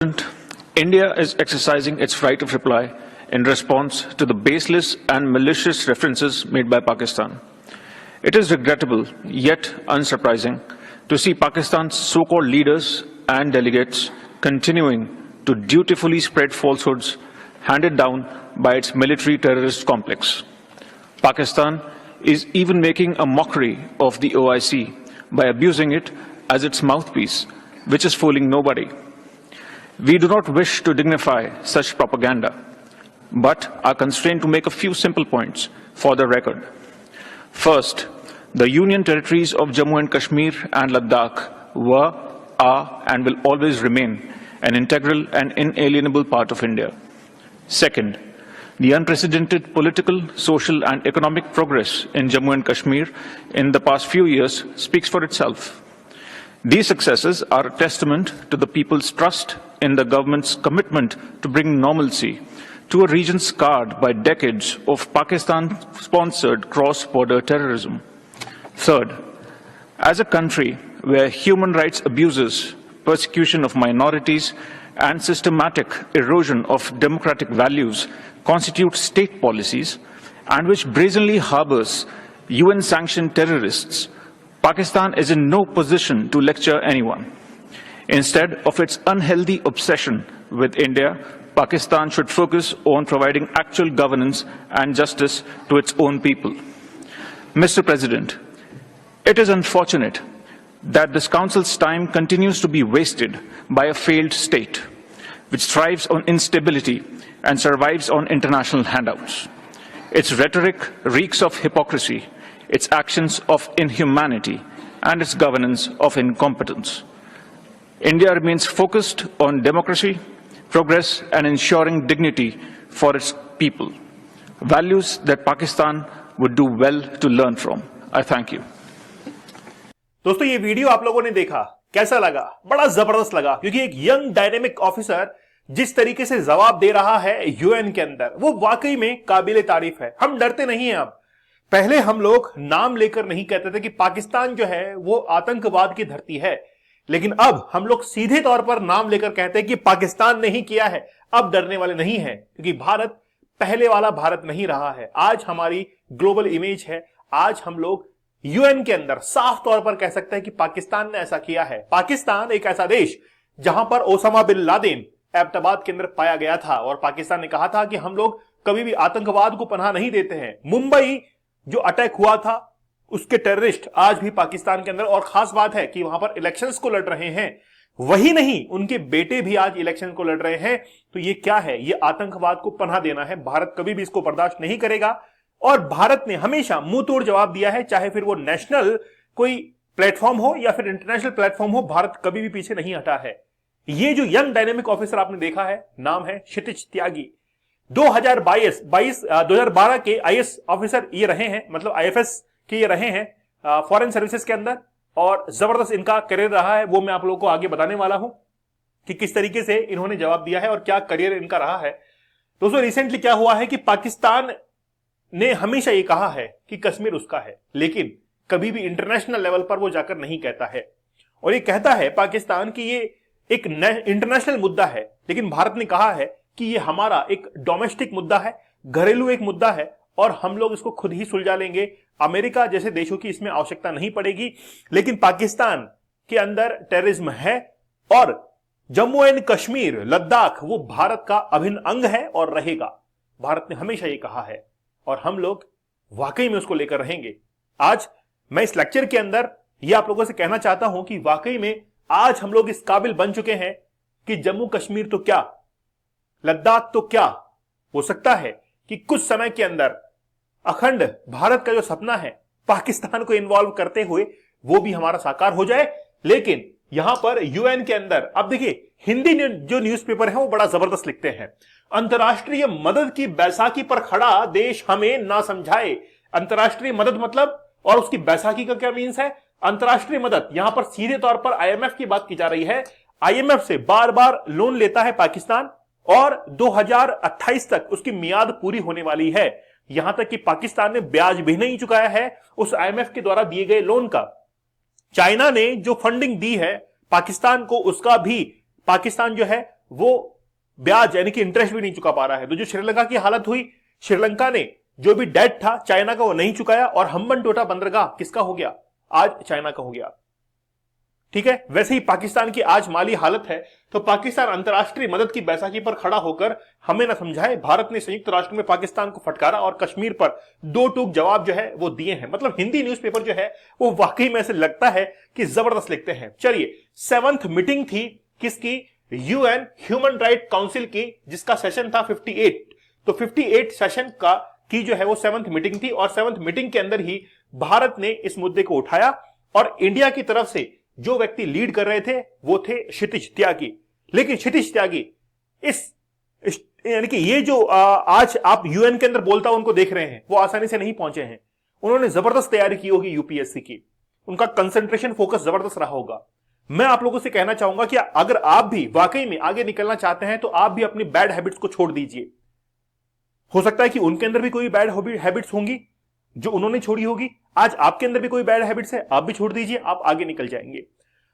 India is exercising its right of reply in response to the baseless and malicious references made by Pakistan. It is regrettable, yet unsurprising, to see Pakistan's so-called leaders and delegates continuing to dutifully spread falsehoods handed down by its military terrorist complex. Pakistan is even making a mockery of the OIC by abusing it as its mouthpiece, which is fooling nobody. We do not wish to dignify such propaganda, but are constrained to make a few simple points for the record. First, the Union territories of Jammu and Kashmir and Ladakh were, are, and will always remain an integral and inalienable part of India. Second, the unprecedented political, social, and economic progress in Jammu and Kashmir in the past few years speaks for itself. These successes are a testament to the people's trust in the government's commitment to bring normalcy to a region scarred by decades of Pakistan-sponsored cross-border terrorism. Third, as a country where human rights abuses, persecution of minorities, and systematic erosion of democratic values constitute state policies, and which brazenly harbors UN-sanctioned terrorists, Pakistan is in no position to lecture anyone. Instead of its unhealthy obsession with India, Pakistan should focus on providing actual governance and justice to its own people. Mr. President, it is unfortunate that this Council's time continues to be wasted by a failed state, which thrives on instability and survives on international handouts. Its rhetoric reeks of hypocrisy, its actions of inhumanity, and its governance of incompetence. India remains focused on democracy, progress, and ensuring dignity for its people, values that Pakistan would do well to learn from. I thank you. दोस्तों, ये video आप लोगों ने देखा, कैसा लगा? बड़ा जबरदस्त लगा, क्योंकि एक यंग डायनेमिक ऑफिसर जिस तरीके से जवाब दे रहा है यूएन के अंदर, वो वाकई में काबिले तारीफ है। हम डरते नहीं हैं अब। पहले हम लोग नाम लेकर नहीं कहते थे कि पाकिस्तान जो है वो आतंकवाद की धरती है, लेकिन अब हम लोग सीधे तौर पर नाम लेकर कहते हैं कि पाकिस्तान ने ही किया है। अब डरने वाले नहीं हैं, क्योंकि भारत पहले वाला भारत नहीं रहा है। आज हमारी ग्लोबल इमेज है। आज हम लोग यूएन के अंदर साफ तौर पर कह सकते हैं कि पाकिस्तान ने ऐसा किया है। पाकिस्तान एक ऐसा देश जहां पर ओसामा बिन लादेन एबटाबाद के अंदर पाया गया था, और पाकिस्तान ने कहा था कि हम लोग कभी भी आतंकवाद को पनाह नहीं देते हैं। मुंबई जो अटैक हुआ था, उसके टेररिस्ट आज भी पाकिस्तान के अंदर, और खास बात है कि वहां पर इलेक्शंस को लड़ रहे हैं। वही नहीं, उनके बेटे भी आज इलेक्शन को लड़ रहे हैं। तो ये क्या है? ये आतंकवाद को पनाह देना है। भारत कभी भी इसको बर्दाश्त नहीं करेगा, और भारत ने हमेशा मुंह तोड़ जवाब दिया है, चाहे फिर वो नेशनल कोई प्लेटफॉर्म हो या फिर इंटरनेशनल प्लेटफॉर्म हो। भारत कभी भी पीछे नहीं हटा है। ये जो यंग डायनेमिक ऑफिसर आपने देखा है, नाम है क्षितिज त्यागी। 2012 के आईएएस ऑफिसर ये रहे हैं, मतलब आईएफएस के ये रहे हैं फॉरेन सर्विसेज के अंदर, और जबरदस्त इनका करियर रहा है। वो मैं आप लोगों को आगे बताने वाला हूं कि किस तरीके से इन्होंने जवाब दिया है और क्या करियर इनका रहा है। दोस्तों, रिसेंटली क्या हुआ है कि पाकिस्तान ने हमेशा ये कहा है कि कश्मीर उसका है, लेकिन कभी भी इंटरनेशनल लेवल पर वो जाकर नहीं कहता है। और ये कहता है पाकिस्तान कि ये एक इंटरनेशनल मुद्दा है, लेकिन भारत ने कहा है कि ये हमारा एक डोमेस्टिक मुद्दा है, घरेलू एक मुद्दा है, और हम लोग इसको खुद ही सुलझा लेंगे। अमेरिका जैसे देशों की इसमें आवश्यकता नहीं पड़ेगी। लेकिन पाकिस्तान के अंदर टेररिज्म है, और जम्मू एंड कश्मीर, लद्दाख वो भारत का अभिन्न अंग है और रहेगा। भारत ने हमेशा ये कहा है, और हम लोग वाकई में उसको लेकर रहेंगे। आज मैं इस लेक्चर के अंदर ये आप लोगों से कहना चाहता हूं कि वाकई में आज हम लोग इस काबिल बन चुके हैं कि जम्मू कश्मीर तो क्या, लद्दाख तो क्या, हो सकता है कि कुछ समय के अंदर अखंड भारत का जो सपना है पाकिस्तान को इन्वॉल्व करते हुए, वो भी हमारा साकार हो जाए। लेकिन यहां पर यूएन के अंदर अब देखिए, हिंदी जो न्यूज़पेपर है वो बड़ा जबरदस्त लिखते हैं, अंतर्राष्ट्रीय मदद की बैसाखी पर खड़ा देश हमें ना समझाए। अंतर्राष्ट्रीय मदद मतलब, और उसकी बैसाखी का क्या मीन्स है? अंतर्राष्ट्रीय मदद, यहां पर सीधे तौर पर आईएमएफ की बात की जा रही है। आईएमएफ से बार बार लोन लेता है पाकिस्तान, और 2028 तक उसकी मियाद पूरी होने वाली है। यहां तक कि पाकिस्तान ने ब्याज भी नहीं चुकाया है उस आईएमएफ के द्वारा दिए गए लोन का। चाइना ने जो फंडिंग दी है पाकिस्तान को, उसका भी पाकिस्तान जो है वो ब्याज यानी कि इंटरेस्ट भी नहीं चुका पा रहा है। तो जो श्रीलंका की हालत हुई, श्रीलंका ने जो भी डेट था चाइना का वो नहीं चुकाया और हम्बनटोटा बंदरगाह किसका हो गया? आज चाइना का हो गया। ठीक है, वैसे ही पाकिस्तान की आज माली हालत है। तो पाकिस्तान अंतरराष्ट्रीय मदद की बैसाखी पर खड़ा होकर हमें न समझाए, भारत ने संयुक्त राष्ट्र में पाकिस्तान को फटकारा और कश्मीर पर दो टूक जवाब जो है वो दिए हैं। मतलब हिंदी न्यूज़पेपर जो है वो वाकई में ऐसे लगता है कि जबरदस्त लिखते हैं। चलिए, 7th मीटिंग थी किसकी? यूएन ह्यूमन राइट काउंसिल की, जिसका सेशन था 58। तो 58 सेशन का की जो है वो 7th मीटिंग थी और 7th मीटिंग के अंदर ही भारत ने इस मुद्दे को उठाया और इंडिया की तरफ से जो व्यक्ति लीड कर रहे थे वो थे क्षितिज त्यागी। लेकिन क्षितिज त्यागी इस यानी कि ये जो आज आप यूएन के अंदर बोलता उनको देख रहे हैं, वो आसानी से नहीं पहुंचे हैं। उन्होंने जबरदस्त तैयारी की होगी यूपीएससी की, उनका कंसंट्रेशन फोकस जबरदस्त रहा होगा। मैं आप लोगों से कहना चाहूंगा कि अगर आप भी वाकई में आगे निकलना चाहते हैं तो आप भी अपनी बैड हैबिट्स को छोड़ दीजिए। हो सकता है कि उनके अंदर भी कोई बैड हैबिट्स होंगी जो उन्होंने छोड़ी होगी, आज आपके अंदर भी कोई बैड हैबिट्स है, आप भी छोड़ दीजिए, आप आगे निकल जाएंगे।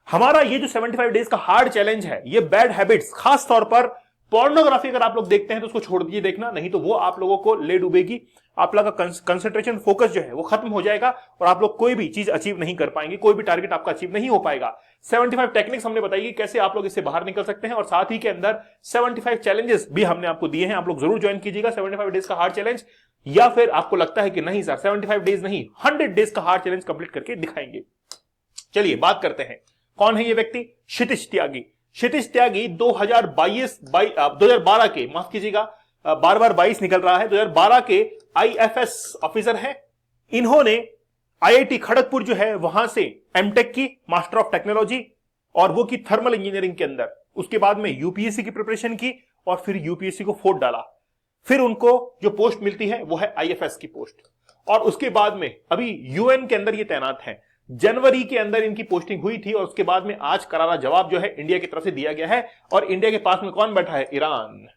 हमारा ये जो 75 डेज का हार्ड चैलेंज है, ये बैड हैबिट्स, खास तौर पर पोर्नोग्राफी अगर आप लोग देखते हैं तो उसको छोड़ दीजिए देखना, नहीं तो वो आप लोगों को ले डूबेगी। आप लोगों का कंसंट्रेशन फोकस जो है वो खत्म हो जाएगा और आप लोग कोई भी चीज अचीव नहीं कर पाएंगे, कोई भी टारगेट आपका अचीव नहीं हो पाएगा। 75 टेक्निक्स हमने बताई कैसे आप लोग इससे बाहर निकल सकते हैं और साथ ही के अंदर 75 चैलेंजेस भी हमने आपको दिए हैं। आप लोग जरूर ज्वाइन कीजिएगा 75 डेज का हार्ड चैलेंज, या फिर आपको लगता है कि नहीं सर 75 डेज नहीं 100 डेज का हार्ड चैलेंज कंप्लीट करके दिखाएंगे। चलिए बात करते हैं, कौन है ये व्यक्ति? क्षितिज त्यागी। क्षितिज त्यागी 2012 के, माफ कीजिएगा बार बार 22 निकल रहा है, 2012 के आईएफएस ऑफिसर हैं। इन्होंने आईआईटी खड़गपुर जो है वहां से एमटेक की, मास्टर ऑफ टेक्नोलॉजी, और वो की थर्मल इंजीनियरिंग के अंदर। उसके बाद में यूपीएससी की प्रिपरेशन की और फिर यूपीएससी को फोड़ डाला। फिर उनको जो पोस्ट मिलती है वो है आईएफएस की पोस्ट, और उसके बाद में अभी यूएन के अंदर ये तैनात हैं। जनवरी के अंदर इनकी पोस्टिंग हुई थी और उसके बाद में आज करारा जवाब जो है इंडिया की तरफ से दिया गया है। और इंडिया के पास में कौन बैठा है? ईरान।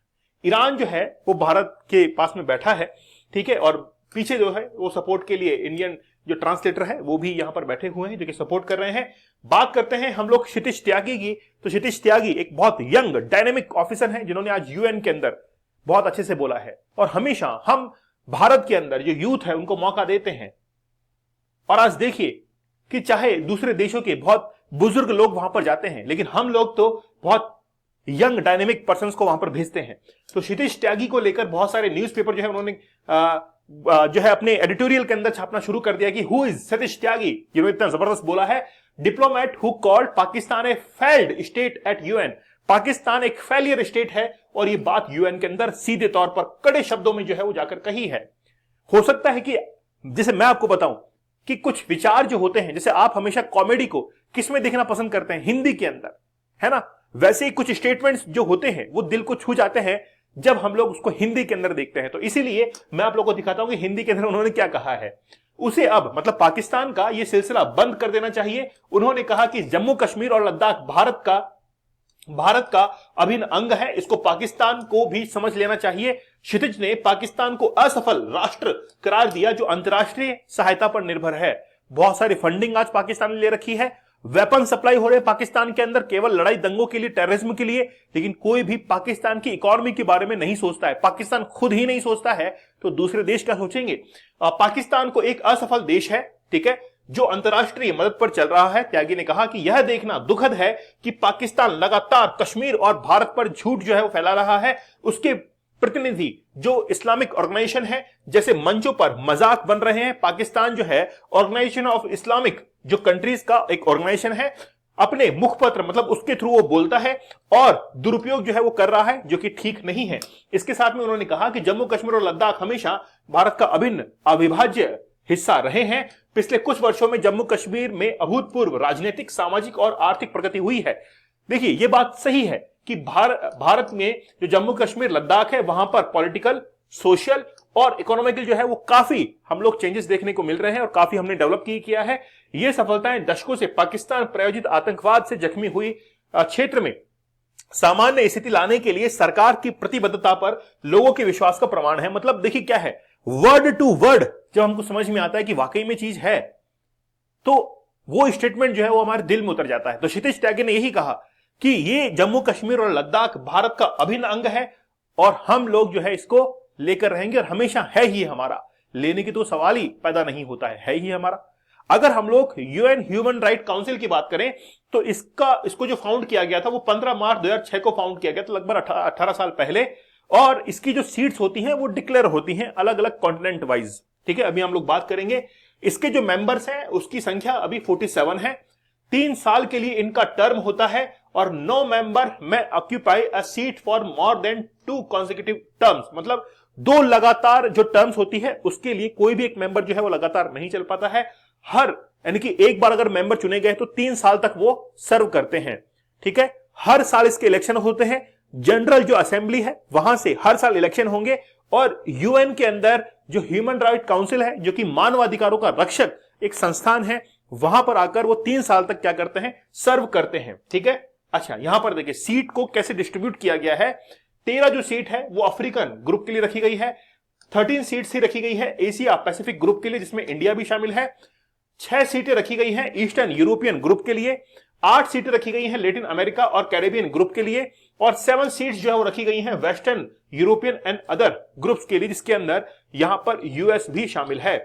ईरान जो है वो भारत के पास में बैठा है, ठीक है, और पीछे जो है वो सपोर्ट के लिए इंडियन जो ट्रांसलेटर है वो भी यहां पर बैठे हुए हैं जो कि सपोर्ट कर रहे हैं। बात करते हैं हम लोग क्षितिज त्यागी की। तो क्षितिज त्यागी एक बहुत यंग डायनेमिक ऑफिसर हैं जिन्होंने आज यूएन के अंदर बहुत अच्छे से बोला है। और हमेशा हम भारत के अंदर जो यूथ है उनको मौका देते हैं, और आज देखिए कि चाहे दूसरे देशों के बहुत बुजुर्ग लोग वहां पर जाते हैं, लेकिन हम लोग तो बहुत यंग डायनेमिक पर्संस को वहां पर भेजते हैं। तो क्षितिज त्यागी को लेकर बहुत सारे न्यूज़पेपर जो है उन्होंने जो है अपने एडिटोरियल के अंदर छापना शुरू कर दिया कि हु इज क्षितिज त्यागी, जिन्होंने इतना जबरदस्त बोला है, diplomat who called Pakistan A failed state eight UN. Pakistan एक फेलियर स्टेट है, और ये बात यूएन के अंदर सीधे तौर पर कड़े शब्दों में जो है वो जाकर कही है। हो सकता है कि जैसे मैं आपको बताऊं कि कुछ विचार जो होते हैं, जैसे आप हमेशा कॉमेडी को किस में देखना पसंद करते हैं? हिंदी के अंदर, है ना? वैसे ही कुछ स्टेटमेंट्स जो होते हैं वो दिल को छू जाते हैं जब हम लोग उसको हिंदी के अंदर देखते हैं। तो इसीलिए मैं आप लोगों को दिखाता हूं कि हिंदी के अंदर उन्होंने क्या कहा है। उसे अब मतलब पाकिस्तान का ये सिलसिला बंद कर देना चाहिए। उन्होंने कहा कि जम्मू कश्मीर और लद्दाख भारत का अभिन्न अंग है, इसको पाकिस्तान को भी समझ लेना चाहिए। क्षितिज ने पाकिस्तान को असफल राष्ट्र करार दिया जो अंतर्राष्ट्रीय सहायता पर निर्भर है। बहुत सारी फंडिंग आज पाकिस्तान ने ले रखी है, वेपन सप्लाई हो रहे पाकिस्तान के अंदर केवल लड़ाई दंगों के लिए, टेररिज्म के लिए, लेकिन कोई भी पाकिस्तान की इकोनॉमी के बारे में नहीं सोचता है। पाकिस्तान खुद ही नहीं सोचता है तो दूसरे देश क्या सोचेंगे? पाकिस्तान को एक असफल देश है, ठीक है, जो अंतर्राष्ट्रीय मदद पर चल रहा है। त्यागी ने कहा कि यह देखना दुखद है कि पाकिस्तान लगातार कश्मीर और भारत पर झूठ जो है वो फैला रहा है। उसके प्रतिनिधि जो इस्लामिक ऑर्गेनाइजेशन है जैसे मंचों पर मजाक बन रहे हैं। पाकिस्तान जो है ऑर्गेनाइजेशन ऑफ इस्लामिक जो कंट्रीज का एक ऑर्गेनाइजेशन है, अपने मुखपत्र मतलब उसके थ्रू वो बोलता है और दुरुपयोग जो है वो कर रहा है, जो कि ठीक नहीं है। इसके साथ में उन्होंने कहा कि जम्मू कश्मीर और लद्दाख हमेशा भारत का अभिन्न अविभाज्य हिस्सा रहे हैं। पिछले कुछ वर्षों में जम्मू कश्मीर में अभूतपूर्व राजनीतिक, सामाजिक और आर्थिक प्रगति हुई है। देखिए ये बात सही है कि भारत में जो जम्मू कश्मीर लद्दाख है वहां पर पॉलिटिकल, सोशल और इकोनॉमिकल जो है वो काफी हम लोग चेंजेस देखने को मिल रहे हैं और काफी हमने डेवलप किया है। ये सफलताएं दशकों से पाकिस्तान प्रायोजित आतंकवाद से जख्मी हुई क्षेत्र में सामान्य स्थिति लाने के लिए सरकार की प्रतिबद्धता पर लोगों के विश्वास का प्रमाण है। मतलब देखिए क्या है, वर्ड टू वर्ड जब हमको समझ में आता है कि वाकई में चीज है तो वो स्टेटमेंट जो है वो हमारे दिल में उतर जाता है। तो क्षितिज त्यागी ने यही कहा कि ये जम्मू कश्मीर और लद्दाख भारत का अभिन्न अंग है और हम लोग जो है इसको लेकर रहेंगे और हमेशा है ही हमारा, लेने की तो सवाल ही पैदा नहीं होता है ही हमारा। अगर हम लोग यूएन ह्यूमन राइट काउंसिल की बात करें तो इसको जो फाउंड किया गया था वो 15 मार्च 2006 को फाउंड किया गया था, लगभग 18 साल पहले। और इसकी जो सीट्स होती हैं वो डिक्लेयर होती हैं अलग अलग कॉन्टिनेंट वाइज, ठीक है। अभी हम लोग बात करेंगे इसके जो मेंबर्स हैं उसकी संख्या अभी 47 है। 3 साल के लिए इनका टर्म होता है और 9 मेंबर में occupy a seat for more than 2 consecutive terms, मतलब 2 लगातार जो टर्म्स होती है उसके लिए कोई भी एक मेंबर जो है वो लगातार नहीं चल पाता है। यानी कि एक बार अगर मेंबर चुने गए तो 3 साल तक वो सर्व करते हैं, ठीक है। हर साल इसके इलेक्शन होते हैं। जनरल जो असेंबली है वहां से हर साल इलेक्शन होंगे और यूएन के अंदर जो ह्यूमन राइट काउंसिल है, जो कि मानवाधिकारों का रक्षक एक संस्थान है, वहां पर आकर वो 3 साल तक क्या करते हैं, सर्व करते हैं, ठीक है। अच्छा, यहां पर देखिए सीट को कैसे डिस्ट्रीब्यूट किया गया है। 13 जो सीट है वो अफ्रीकन ग्रुप के लिए रखी गई है। 13 सीट्स ही रखी गई है एशिया पैसिफिक ग्रुप के लिए, जिसमें इंडिया भी शामिल है। 6 सीटें रखी गई हैं ईस्टर्न यूरोपियन ग्रुप के लिए। 8 सीटें रखी गई हैं लेटिन अमेरिका और कैरेबियन ग्रुप के लिए और 7 सीट्स जो है वो रखी गई हैं western European and other groups के लिए, जिसके अंदर यहां पर यूएस भी शामिल है।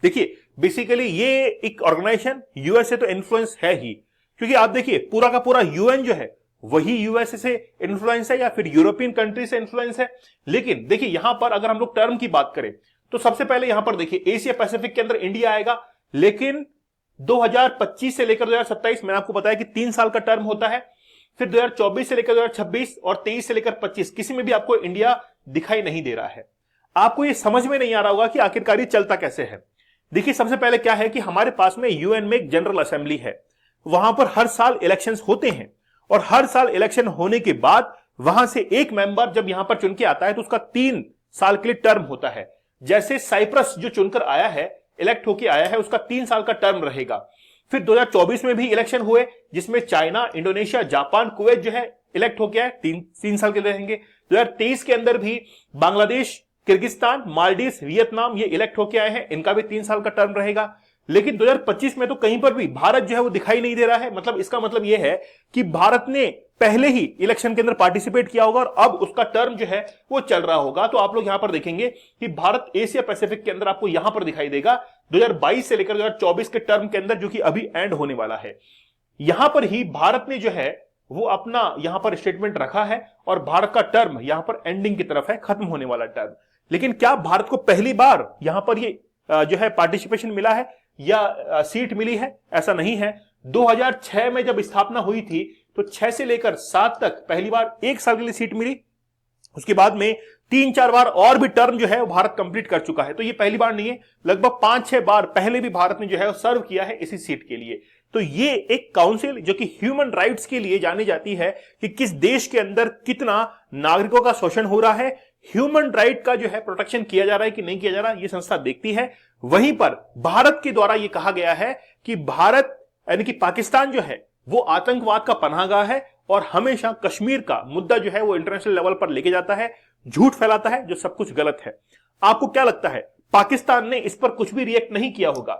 देखिए बेसिकली ये एक ऑर्गेनाइजेशन यूएस से तो इन्फ्लुएंस है ही, क्योंकि आप देखिए पूरा का पूरा यूएन जो है वही यूएसए से इन्फ्लुएंस है या फिर यूरोपियन कंट्री से इन्फ्लुएंस है। लेकिन देखिए यहां पर अगर हम लोग टर्म की बात करें तो सबसे पहले यहां पर देखिए एशिया पैसिफिक के अंदर इंडिया आएगा, लेकिन 2025 से लेकर 2027 मैंने आपको बताया कि 3 साल का टर्म होता है। फिर 2024 से लेकर 2026 और 23 से लेकर 25 किसी में भी आपको इंडिया दिखाई नहीं दे रहा है। आपको ये समझ में नहीं आ रहा होगा कि आखिरकार ये चलता कैसे है। देखिए सबसे पहले क्या है कि हमारे पास में यूएन में एक जनरल असेंबली है, वहां पर हर साल इलेक्शंस होते हैं और हर साल इलेक्शन होने के बाद वहां से एक मेंबर जब यहां पर चुन के आता है तो उसका 3 साल के लिए टर्म होता है। जैसे साइप्रस जो चुनकर आया है, इलेक्ट होकर आया है, उसका 3 साल का टर्म रहेगा। फिर 2024 में भी इलेक्शन हुए जिसमें चाइना, इंडोनेशिया, जापान, कुवैत जो है इलेक्ट होकर आए, 3 साल के लिए रहेंगे। 2023 के अंदर भी बांग्लादेश, किर्गिस्तान, मालदीव, वियतनाम ये इलेक्ट होकर आए हैं, इनका भी 3 साल का टर्म रहेगा। लेकिन 2025 में तो कहीं पर भी भारत जो है वो दिखाई नहीं दे रहा है। मतलब इसका मतलब यह है कि भारत ने पहले ही इलेक्शन के अंदर पार्टिसिपेट किया होगा और अब उसका टर्म जो है वो चल रहा होगा। तो आप लोग यहां पर देखेंगे कि भारत एशिया पैसिफिक के अंदर आपको यहां पर दिखाई देगा 2022 से लेकर 2024 के टर्म के अंदर, जो कि अभी एंड होने वाला है। यहां पर ही भारत ने जो है वो अपना यहां पर स्टेटमेंट रखा है और भारत का टर्म यहां पर एंडिंग की तरफ है, खत्म होने वाला टर्म। लेकिन क्या भारत को पहली बार यहां पर ये जो है पार्टिसिपेशन मिला है या सीट मिली है? ऐसा नहीं है। 2006 में जब स्थापना हुई थी तो 6 से लेकर 7 तक पहली बार 1 साल के लिए सीट मिली। उसके बाद में 3-4 बार और भी टर्म जो है वो भारत कंप्लीट कर चुका है। तो ये पहली बार नहीं है, लगभग 5-6 बार पहले भी भारत ने जो है वो सर्व किया है इसी सीट के लिए। तो ये एक काउंसिल जो कि ह्यूमन राइट्स के लिए जानी जाती है कि किस देश के अंदर कितना नागरिकों का शोषण हो रहा है, ह्यूमन राइट का जो है प्रोटेक्शन किया जा रहा है कि नहीं किया जा रहा, ये संस्था देखती है। वहीं पर भारत के द्वारा ये कहा गया है कि भारत यानी कि पाकिस्तान जो है वो आतंकवाद का पनाहगाह है और हमेशा कश्मीर का मुद्दा जो है वो इंटरनेशनल लेवल पर लेके जाता है, झूठ फैलाता है, जो सब कुछ गलत है। आपको क्या लगता है पाकिस्तान ने इस पर कुछ भी रिएक्ट नहीं किया होगा?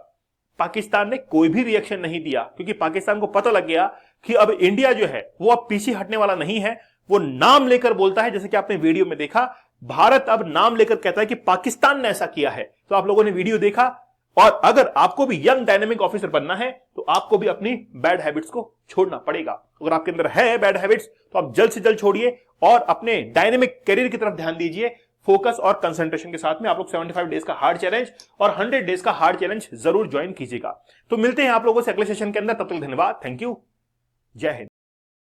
पाकिस्तान ने कोई भी रिएक्शन नहीं दिया क्योंकि पाकिस्तान को पता लग गया कि अब इंडिया जो है वो अब पीछे हटने वाला नहीं है। वो नाम लेकर बोलता है, जैसे कि आपने वीडियो में देखा, भारत अब नाम लेकर कहता है कि पाकिस्तान ने ऐसा किया है। तो आप लोगों ने वीडियो देखा। और अगर आपको भी यंग डायनेमिक ऑफिसर बनना है तो आपको भी अपनी बैड हैबिट्स को छोड़ना पड़ेगा। अगर आपके अंदर है बैड हैबिट्स तो आप जल्द से जल्द छोड़िए और अपने डायनेमिक करियर की तरफ ध्यान दीजिए। फोकस और कंसंट्रेशन के साथ में आप लोग 75 डेज का हार्ड चैलेंज और 100 डेज का हार्ड चैलेंज जरूर ज्वाइन कीजिएगा। तो मिलते हैं आप लोगों से अगले सेशन के अंदर। तब तक धन्यवाद, थैंक यू, जय हिंद।